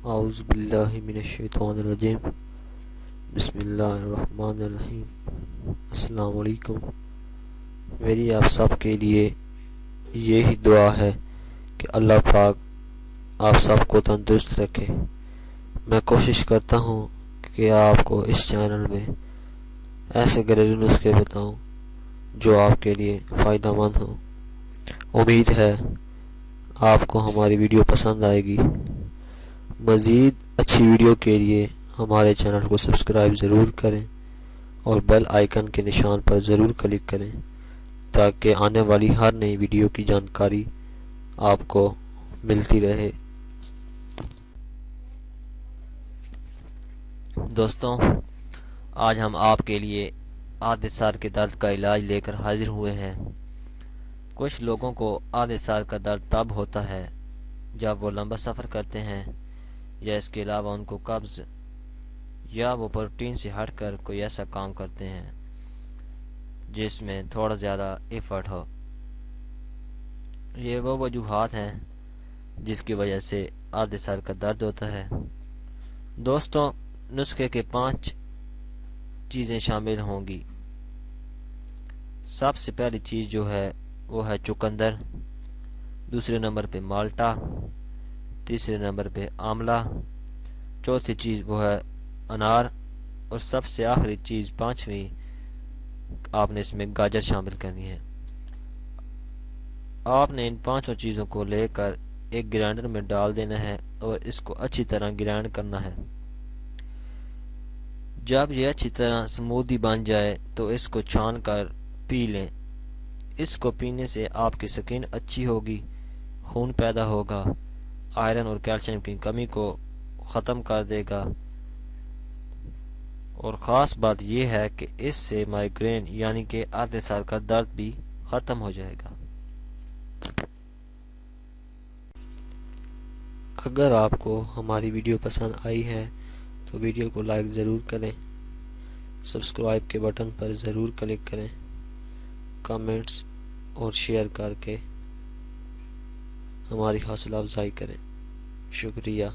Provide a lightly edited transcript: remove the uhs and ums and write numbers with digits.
اعوذ باللہ من الشیطان الرجیم بسم اللہ الرحمن الرحیم۔ السلام علیکم۔ میری آپ سب کے لیے یہی دعا ہے کہ اللہ پاک آپ سب کو تندرست رکھے۔ میں کوشش کرتا ہوں کہ آپ کو اس چینل میں ایسے گھریلو نسخے بتاؤں جو آپ کے لیے فائدہ مند ہوں۔ امید ہے آپ کو ہماری ویڈیو پسند آئے گی۔ مزید اچھی ویڈیو کے لیے ہمارے چینل کو سبسکرائب ضرور کریں اور بیل آئیکن کے نشان پر ضرور کلک کریں تاکہ آنے والی ہر نئی ویڈیو کی جانکاری آپ کو ملتی رہے۔ دوستوں، آج ہم آپ کے لیے آدھے سال کے درد کا علاج لے کر حاضر ہوئے ہیں۔ کچھ لوگوں کو آدھے سال کا درد تب ہوتا ہے جب وہ لمبا سفر کرتے ہیں یا اس کے علاوہ ان کو قبض یا وہ روٹین سے ہٹ کر کوئی ایسا کام کرتے ہیں جس میں تھوڑا زیادہ ایفرٹ ہو۔ یہ وہ وجوہات ہیں جس کی وجہ سے آدھے سال کا درد ہوتا ہے۔ دوستوں، نسخے کے 5 چیزیں شامل ہوں گی۔ سب سے پہلی چیز جو ہے وہ ہے چقندر، دوسرے نمبر پہ مالٹا، تیسرے نمبر پہ آملہ، چوتھی چیز وہ ہے انار، اور سب سے آخری چیز 5ویں آپ نے اس میں گاجر شامل کرنی ہے۔ آپ نے ان 5 چیزوں کو لے کر ایک گرائنڈر میں ڈال دینا ہے اور اس کو اچھی طرح گرائنڈ کرنا ہے۔ جب یہ اچھی طرح سمودھی بن جائے تو اس کو چھان کر پی لیں۔ اس کو پینے سے آپ کی سکن اچھی ہوگی، خون پیدا ہوگا، آئرن اور کیلشیم کی کمی کو ختم کر دے گا، اور خاص بات یہ ہے کہ اس سے مائیگرین یعنی کہ آدھے سر کا درد بھی ختم ہو جائے گا۔ اگر آپ کو ہماری ویڈیو پسند آئی ہے تو ویڈیو کو لائک ضرور کریں، سبسکرائب کے بٹن پر ضرور کلک کریں، کمنٹس اور شیئر کر کے ہماری حوصلہ افزائی کریں۔ شکریہ۔